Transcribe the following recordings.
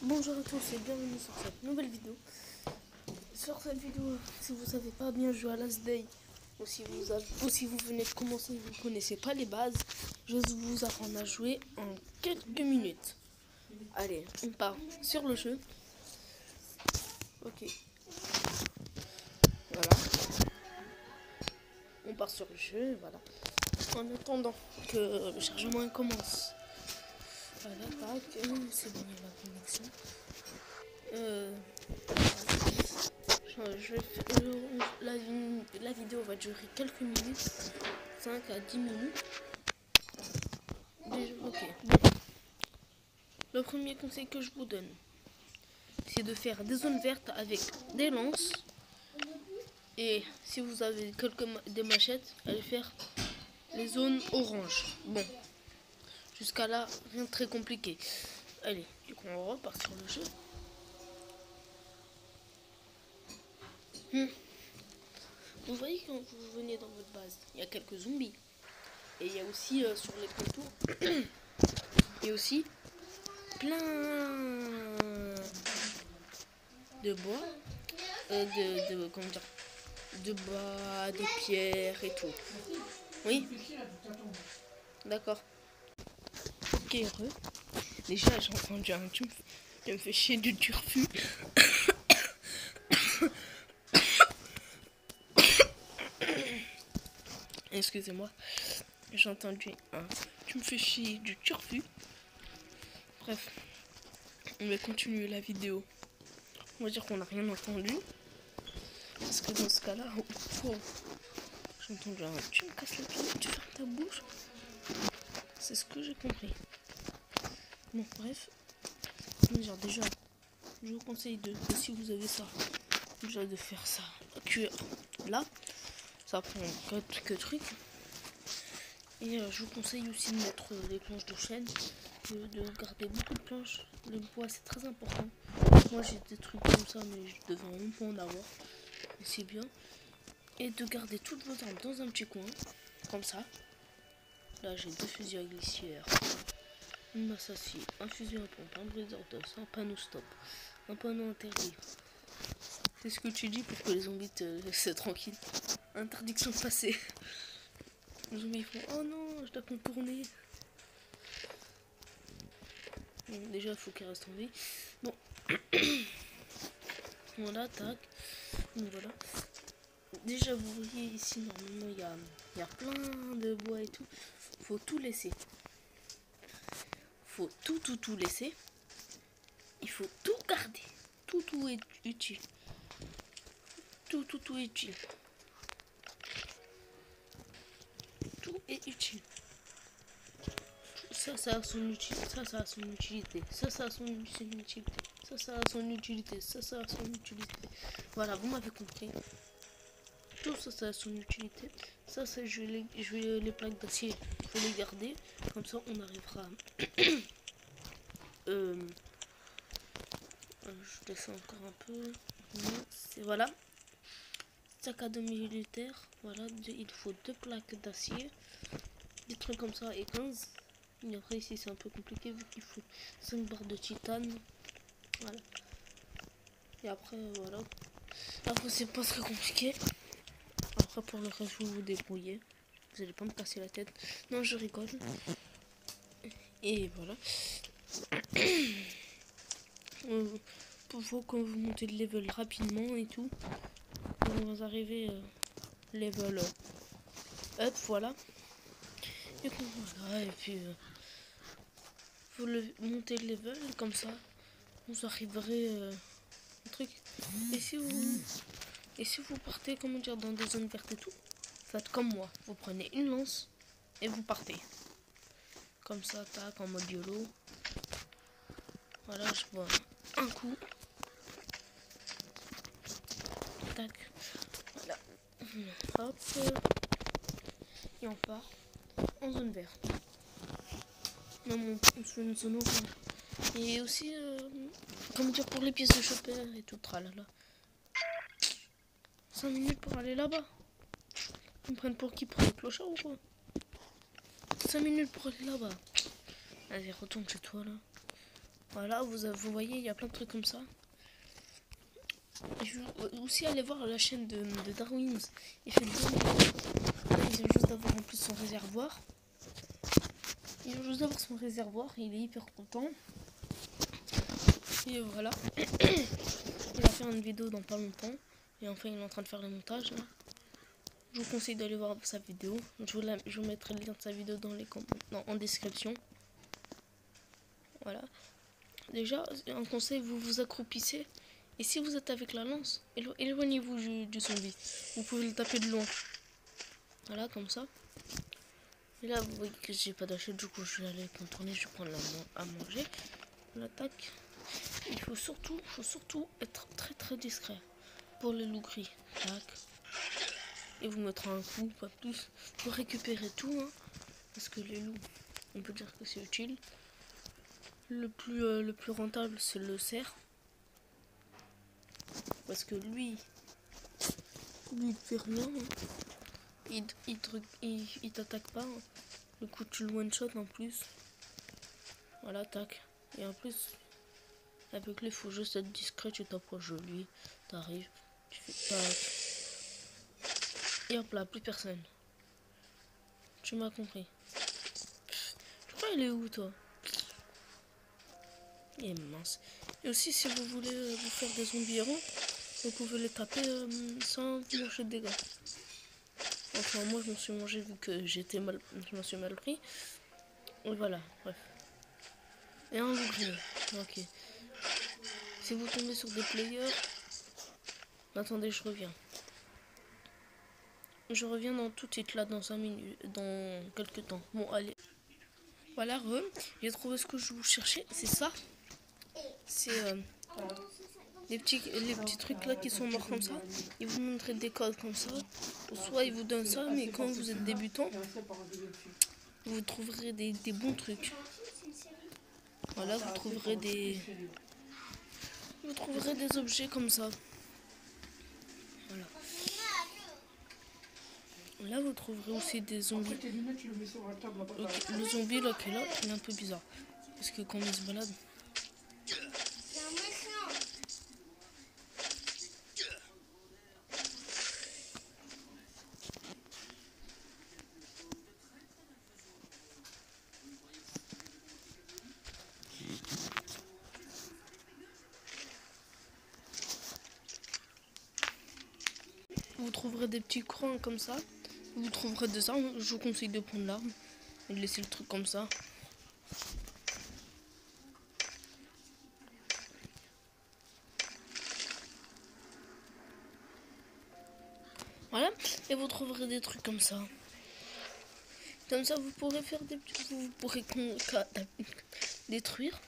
Bonjour à tous et bienvenue sur cette nouvelle vidéo. Sur cette vidéo, si vous savez pas bien jouer à Last Day, ou si vous venez de commencer et vous ne connaissez pas les bases, je vais vous apprendre à jouer en quelques minutes. Allez, on part sur le jeu. Ok. Voilà. On part sur le jeu, voilà. En attendant que le chargement commence. Voilà, tac, c'est bon, il y a la connexion. La vidéo va durer quelques minutes, 5 à 10 minutes. Déjà, ok. Bon. Le premier conseil que je vous donne, c'est de faire des zones vertes avec des lances. Et si vous avez des machettes, allez faire les zones orange. Bon, jusqu'à là, rien de très compliqué. Allez, du coup on repart sur le jeu. Vous voyez quand vous venez dans votre base, il y a quelques zombies. Et il y a aussi sur les contours, il y a aussi plein de bois, comment dire, de bois, de pierres et tout. Oui. D'accord. Ok, heureux. Déjà j'ai entendu un tube qui me fait chier du turfu. Excusez-moi, j'ai entendu un tu me fais chier du turfu. Bref, on va continuer la vidéo. On va dire qu'on n'a rien entendu. Parce que dans ce cas-là, j'ai entendu un tu me casses les pieds, tu fermes ta bouche. C'est ce que j'ai compris. Bon, bref. Genre, déjà, je vous conseille si vous avez ça, déjà de faire ça cuire là. Ça prend quelques trucs. Et je vous conseille aussi de mettre les planches de chêne, de garder beaucoup de planches. Le bois c'est très important. Moi j'ai des trucs comme ça mais je devais même pas en avoir. Mais c'est bien. Et de garder toutes vos armes dans un petit coin. Comme ça. Là j'ai deux fusils à glissière. Une masse acier, un fusil à pompe, un briseur d'os, un panneau stop, un panneau interdit. C'est ce que tu dis pour que les zombies te laissent tranquille. Interdiction de passer. Les zombies font oh non, je dois contourner. Bon, déjà il faut qu'ils restent en vie. Bon. Voilà, tac. Donc voilà. Déjà vous voyez ici normalement il y a plein de bois et tout. Faut tout laisser. Faut tout laisser. Il faut tout garder. Tout est utile. Tout est utile. Tout est utile. Ça a son utilité. Ça a son utilité. Ça a son utilité. Ça a son utilité. Ça a son utilité. Voilà, vous m'avez compris. Tout ça a son utilité. Ça je vais les plaques d'acier. Je vais les garder. Comme ça, on arrivera. Je descends encore un peu. Voilà. Sac à dos militaire. Voilà. Il faut 2 plaques d'acier. Des trucs comme ça et 15. Et après ici c'est un peu compliqué vu qu'il faut 5 barres de titane. Voilà. Et après voilà. Après c'est pas très compliqué. Après pour le reste vous vous débrouillez. Vous allez pas me casser la tête. Non je rigole. Et voilà. Faut que vous montez le level rapidement et tout. Quand vous arrivez level up, voilà. Et puis voilà, et puis faut monter le level comme ça. Vous arriverez un truc. Et si vous partez, comment dire, dans des zones vertes et tout, faites comme moi. Vous prenez une lance et vous partez. Comme ça, tac, en mode YOLO. Voilà, je vois un coup. Tac. Voilà. Hop. Et on part en zone verte. Non, on fait une zone orange. Et aussi, comment dire, pour les pièces de chopper et tout, tralala. 5 minutes pour aller là-bas. Ils me prennent pour qui? Pour les clochards ou quoi? 5 minutes pour aller là-bas. Allez, retourne chez toi là. Voilà, vous voyez, il y a plein de trucs comme ça. Et je veux aussi aller voir la chaîne de Darwin's. Il fait le zombie. Il vient juste d'avoir en plus son réservoir. Il vient juste d'avoir son réservoir. Il est hyper content. Et voilà. Il va faire une vidéo dans pas longtemps. Et enfin, il est en train de faire le montage. Là. Je vous conseille d'aller voir sa vidéo. Je vous mettrai le lien de sa vidéo dans les en description. Voilà. Déjà, un conseil, vous vous accroupissez. Et si vous êtes avec la lance, éloignez-vous du zombie. Vous pouvez le taper de loin. Voilà, comme ça. Et là, vous voyez que j'ai pas d'acheter. Du coup, je vais aller contourner. Je vais prendre à manger. L'attaque. Il faut surtout être très très discret. Pour les loups gris. Tac. Et vous mettre un coup, pas plus. Pour récupérer tout. Hein, parce que les loups, on peut dire que c'est utile. Le plus rentable, c'est le cerf. Parce que lui il fait rien. Hein. Il t'attaque pas. Hein. Le coup, tu le one shot en plus. Voilà, tac. Et en plus, avec lui, il faut juste être discret. Tu t'approches de lui. T'arrives. Tu fais tac. Et hop là, plus personne. Tu m'as compris. Je crois il est où, toi? Et mince. Et aussi, si vous voulez vous faire des zombies héros, vous pouvez les taper sans vous manger de dégâts. Enfin, moi, je m'en suis mangé vu que je m'en suis mal pris. Et voilà, bref. Et un loup gris. Ok. Si vous tombez sur des players, attendez, je reviens. Je reviens dans tout de suite là, dans 5 minutes, dans quelques temps. Bon, allez. Voilà, j'ai trouvé ce que je vous cherchais, c'est ça. C'est les petits trucs là qui sont morts comme ça. Ils vous montrent des codes comme ça. Soit ils vous donnent ça, mais quand vous êtes débutant, vous trouverez des bons trucs. Voilà, vous trouverez des objets comme ça. Voilà. Là, vous trouverez aussi des zombies. Okay, le zombie là qui est là, il est un peu bizarre. Parce que quand il se balade... Vous trouverez des petits coins comme ça. Vous trouverez des armes. Je vous conseille de prendre l'arme et de laisser le truc comme ça. Voilà. Et vous trouverez des trucs comme ça. Comme ça, vous pourrez faire vous pourrez détruire.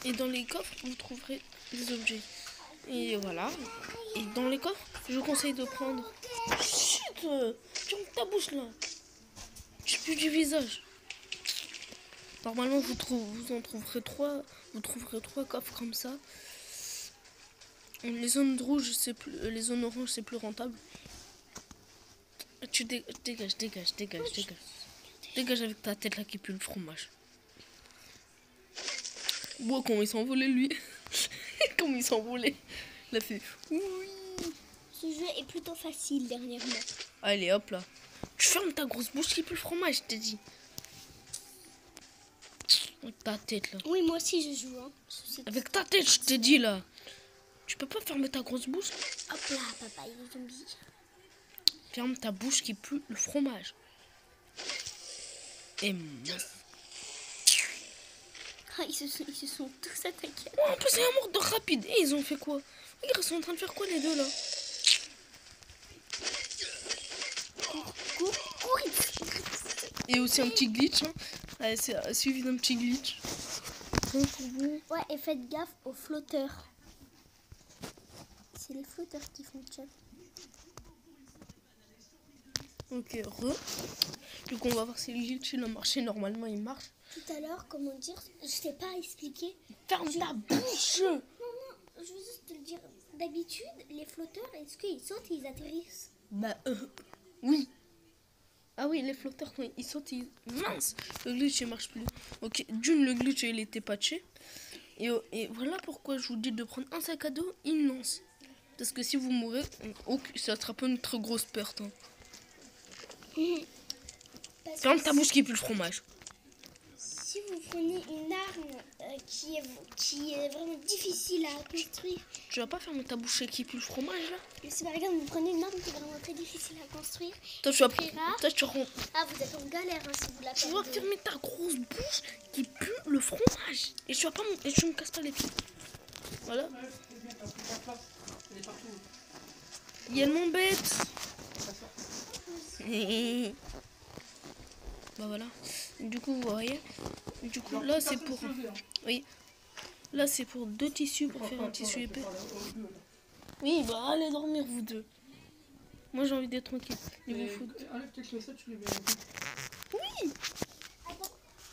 Et dans les coffres, vous trouverez des objets. Et voilà. Et dans les coffres, je vous conseille de prendre... Chut, ferme ta bouche là. Tu pues du visage. Normalement, vous en trouverez 3. Vous trouverez 3 coffres comme ça. Les zones rouges, les zones oranges, c'est plus rentable. Tu dégage. Dégage avec ta tête là qui pue le fromage. Wow, comment il s'est envolé lui. Comment il s'est envolé. Il a fait oui. Ce jeu est plutôt facile dernièrement. Allez, hop là. Tu fermes ta grosse bouche qui pue le fromage, je t'ai dit. Avec ta tête là. Oui, moi aussi je joue. Hein. Avec ta tête, je t'ai dit là. Tu peux pas fermer ta grosse bouche. Hop là, papa, il est zombie. Ferme ta bouche qui pue le fromage. Et mince. Ah, ils se sont tous attaqués. Oh, en plus, c'est un mort de rapide. Et ils ont fait quoi? Ils sont en train de faire quoi les deux là? Cours. Et aussi un petit glitch. Hein. Ouais, c'est suivi d'un petit glitch. Ouais, et faites gaffe aux flotteurs. C'est les flotteurs qui fonctionnent. Ok, Du coup, on va voir si le glitch il a marché. Normalement, il marche. Tout à l'heure, comment dire, je sais pas expliquer. Ferme ta bouche! Non, je veux juste te le dire. D'habitude, les flotteurs, est-ce qu'ils sautent et ils atterrissent? Bah, oui. Ah oui, les flotteurs, quand ils sautent, mince, le glitch, il marche plus. Ok, d'une, le glitch, il était patché. Et voilà pourquoi je vous dis de prendre un sac à dos immense. Parce que si vous mourrez, ça sera pas une très grosse perte. Hein. Ferme ta bouche qui pue le fromage. Si vous prenez une arme qui est vraiment difficile à construire, Tu vas pas fermer ta bouche qui pue le fromage là? mais si par exemple vous prenez une arme qui est vraiment très difficile à construire, Toi tu vas très rare. Ah, vous êtes en galère hein, si vous la tu vas fermer ta grosse bouche qui pue le fromage. Et tu vas pas et tu me casses pas les pieds. Voilà. Il y a mon bête. Bah voilà. Du coup, vous voyez. Du coup, là c'est pour. Oui. Là c'est pour 2 tissus pour faire un tissu épais. Oui, bah allez dormir vous deux. Moi j'ai envie d'être tranquille. Il vous faut. Oui.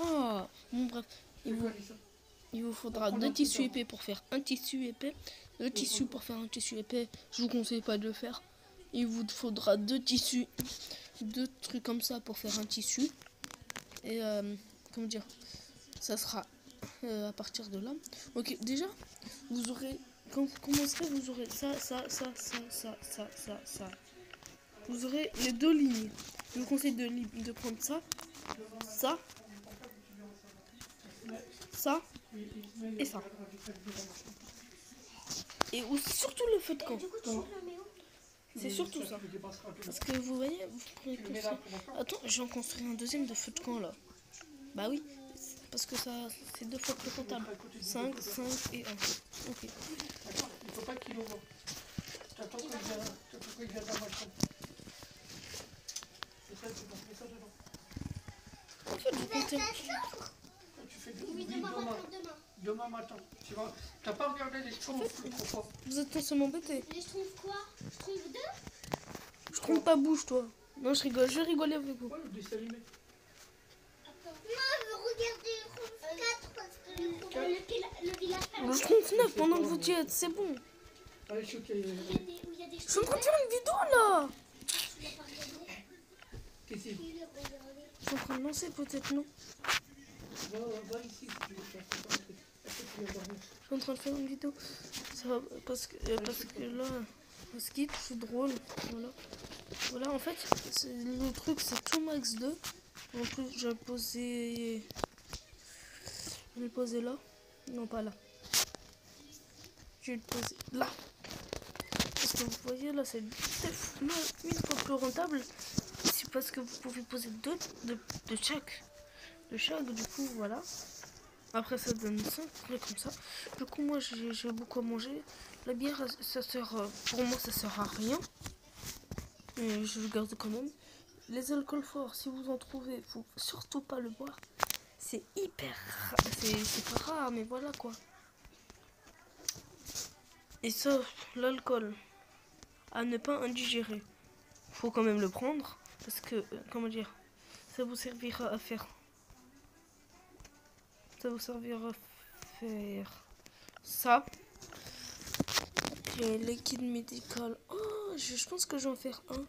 Oh, bon bref. Il vous faudra 2 tissus épais pour faire un tissu épais. 2 tissus pour faire un tissu épais. Je vous conseille pas de le faire. Il vous faudra 2 tissus. 2 trucs comme ça pour faire un tissu. Et comment dire, ça sera à partir de là. Ok, déjà, vous aurez, quand vous commencerez, vous aurez ça. Vous aurez les 2 lignes. Je vous conseille de prendre ça, ça et ça. Et surtout le feu de camp. C'est surtout ça. Parce que vous voyez, vous pourrez construire. Attends, je vais en construire un deuxième de feu de camp là. Bah oui, parce que ça, c'est 2 fois plus rentable. 5 et 1. Ok. Il faut pas qu'il ouvre. T'attends qu'il vienne dans ma chambre. Et ça, c'est bon, mets ça dedans. En fait, vous comptez. Tu fais demain matin. Tu vois, t'as pas regardé les schtroumpfs trop fort. Vous êtes tous m'embêter. Les schtroumpfs quoi? Schtroumpfs 2? Je trompe ta bouche, toi. Non, je rigole, je vais rigoler avec vous. Ouais, le dessin animé. Non, je veux regarder le 4 parce que le village Le Schtroumpf 9 pendant que vous y êtes, c'est bon. Allez, choquer. il y a des Je suis en train de faire une vidéo là. Qu'est-ce que c'est? Je suis en train de lancer peut-être, non? Va ici si tu veux faire un truc. Est-ce que tu viens dormir? Je suis en train de faire une vidéo. Ça va, parce que là, le skip, c'est drôle. Voilà, en fait, le truc, c'est tout max 2. En plus, je vais le poser là. Non, pas là. Je vais le poser là. Parce que vous voyez, là, c'est 1000 fois plus rentable. C'est parce que vous pouvez poser 2 de chaque. De chaque, du coup, voilà. Après, ça donne 5 comme ça. Du coup, moi, j'ai beaucoup à manger. La bière, ça sert, pour moi, ça sert à rien. Mais je le garde quand même. Les alcools forts, si vous en trouvez, faut surtout pas le boire. C'est hyper rare. C'est pas rare, mais voilà quoi. Et ça, l'alcool, à ne pas indigérer. Faut quand même le prendre. Parce que, comment dire, ça vous servira à faire. Ça vous servira à faire ça. Et liquide médical. Oh, je pense que je vais en faire un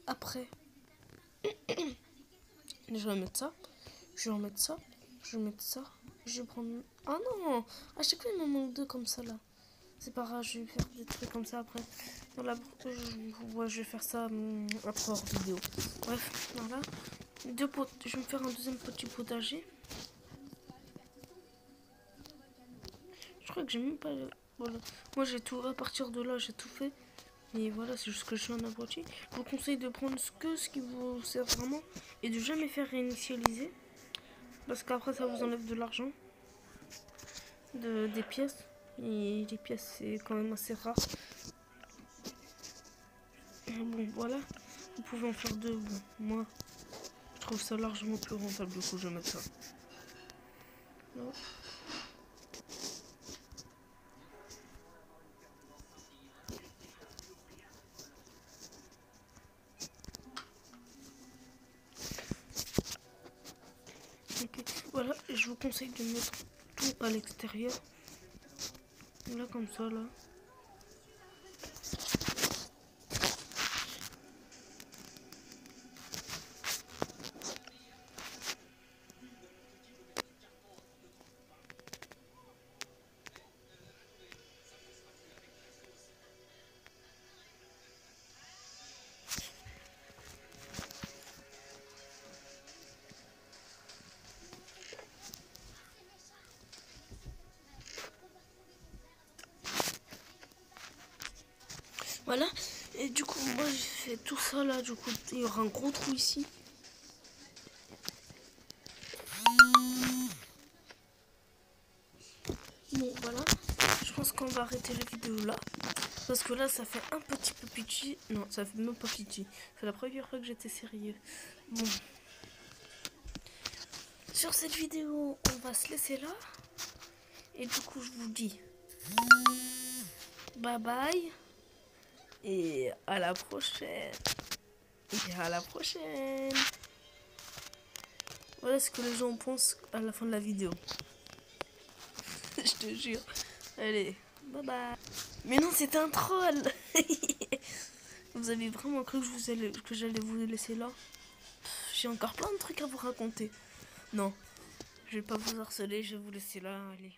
après. Je vais mettre ça. Je vais en mettre ça. Je vais mettre ça. Je vais prendre. Ah non! À chaque fois, il m'en manque 2 comme ça là. C'est pas grave, je vais faire des trucs comme ça après. Voilà, je vais faire ça après hors vidéo. Bref, voilà. Je vais me faire un deuxième petit potager. Je crois que j'ai même pas. Voilà. Moi, j'ai tout. À partir de là, j'ai tout fait. Et voilà, c'est juste que je suis un abruti. Je vous conseille de prendre ce qui vous sert vraiment et de jamais faire réinitialiser. Parce qu'après, ça vous enlève de l'argent. Des pièces. Et les pièces, c'est quand même assez rare. Bon, voilà. Vous pouvez en faire 2. Bon, moi, je trouve ça largement plus rentable. Du coup, je vais mettre ça. Là. Ok, voilà, je vous conseille de mettre tout à l'extérieur. Là, comme ça, là. Voilà. Et du coup, moi, j'ai fait tout ça là. Du coup, il y aura un gros trou ici. Bon, voilà. Je pense qu'on va arrêter la vidéo là. Parce que là, ça fait un petit peu pitié. Non, ça fait même pas pitié. C'est la première fois que j'étais sérieux. Bon. Sur cette vidéo, on va se laisser là. Et du coup, je vous dis bye bye. Et à la prochaine. Et à la prochaine. Voilà ce que les gens pensent à la fin de la vidéo. Je te jure. Allez, bye bye. Mais non, c'était un troll. Vous avez vraiment cru que j'allais vous laisser là? J'ai encore plein de trucs à vous raconter. Non, je vais pas vous harceler, je vais vous laisser là. Allez.